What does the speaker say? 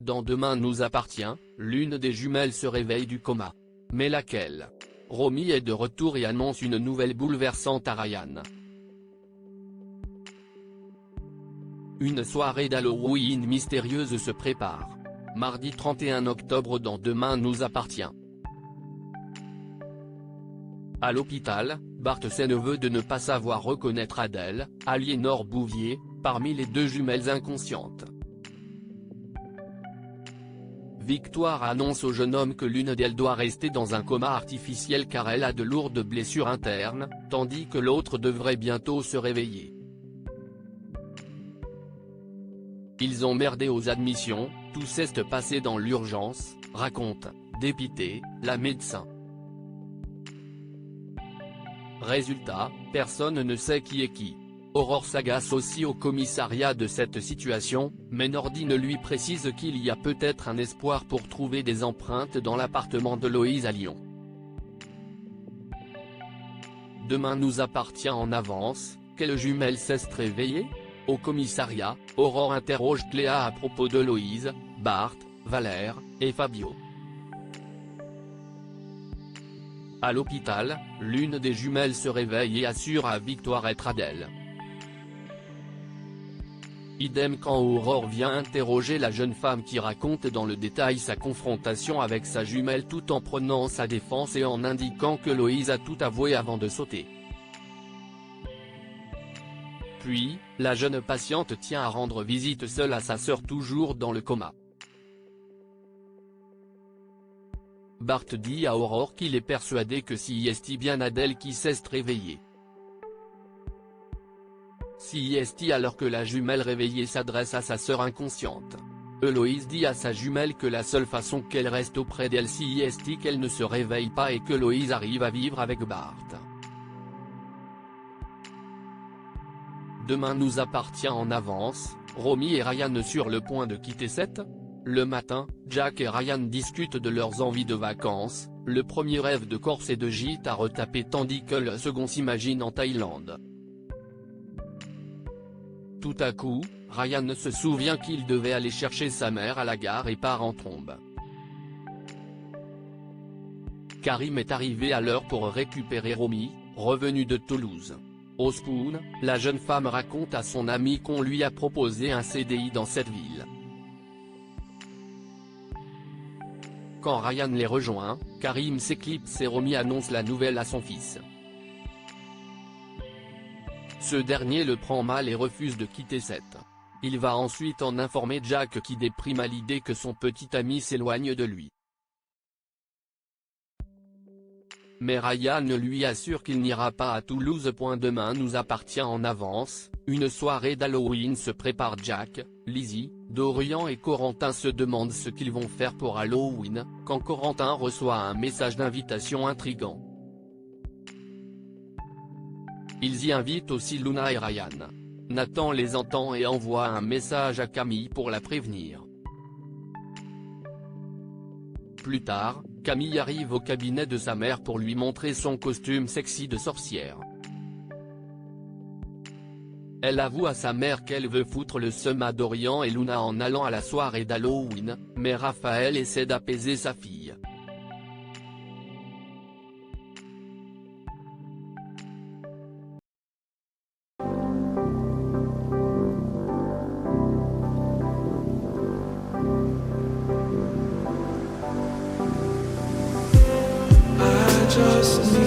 Dans Demain nous appartient, l'une des jumelles se réveille du coma. Mais laquelle? Romy est de retour et annonce une nouvelle bouleversante à Ryan. Une soirée d'Halloween mystérieuse se prépare. Mardi 31 octobre dans Demain nous appartient. À l'hôpital, Bart s'énerve de ne pas savoir reconnaître Adèle, Aliénor Bouvier, parmi les deux jumelles inconscientes. Victoire annonce au jeune homme que l'une d'elles doit rester dans un coma artificiel car elle a de lourdes blessures internes, tandis que l'autre devrait bientôt se réveiller. Ils ont merdé aux admissions, tout s'est passé dans l'urgence, raconte, dépité, la médecin. Résultat, personne ne sait qui est qui. Aurore s'agace aussi au commissariat de cette situation, mais Nordine lui précise qu'il y a peut-être un espoir pour trouver des empreintes dans l'appartement de Loïse à Lyon. Demain nous appartient en avance, quelle jumelle s'est réveillée? Au commissariat, Aurore interroge Cléa à propos de Loïse, Bart, Valère, et Fabio. À l'hôpital, l'une des jumelles se réveille et assure à Victoire être Adèle. Idem quand Aurore vient interroger la jeune femme qui raconte dans le détail sa confrontation avec sa jumelle tout en prenant sa défense et en indiquant que Loïse a tout avoué avant de sauter. Puis, la jeune patiente tient à rendre visite seule à sa sœur toujours dans le coma. Bart dit à Aurore qu'il est persuadé que c'est bien Adèle qui s'est réveillée. C'est alors que la jumelle réveillée s'adresse à sa sœur inconsciente. Loïse dit à sa jumelle que la seule façon qu'elle reste auprès d'elle c'est qu'elle ne se réveille pas et que Loïse arrive à vivre avec Bart. Demain nous appartient en avance, Romy et Ryan sur le point de quitter Sète. Le matin, Jack et Ryan discutent de leurs envies de vacances, le premier rêve de Corse et de gîte à retaper tandis que le second s'imagine en Thaïlande. Tout à coup, Ryan se souvient qu'il devait aller chercher sa mère à la gare et part en trombe. Karim est arrivé à l'heure pour récupérer Romy, revenue de Toulouse. Au Spoon, la jeune femme raconte à son ami qu'on lui a proposé un CDI dans cette ville. Quand Ryan les rejoint, Karim s'éclipse et Romy annonce la nouvelle à son fils. Ce dernier le prend mal et refuse de quitter Sète. Il va ensuite en informer Jack qui déprime à l'idée que son petit ami s'éloigne de lui. Mais Ryan lui assure qu'il n'ira pas à Toulouse. Demain nous appartient en avance, une soirée d'Halloween se prépare. Jack, Lizzie, Dorian et Corentin se demandent ce qu'ils vont faire pour Halloween, quand Corentin reçoit un message d'invitation intrigant. Ils y invitent aussi Luna et Ryan. Nathan les entend et envoie un message à Camille pour la prévenir. Plus tard, Camille arrive au cabinet de sa mère pour lui montrer son costume sexy de sorcière. Elle avoue à sa mère qu'elle veut foutre le seum à Dorian et Luna en allant à la soirée d'Halloween, mais Raphaël essaie d'apaiser sa fille. Just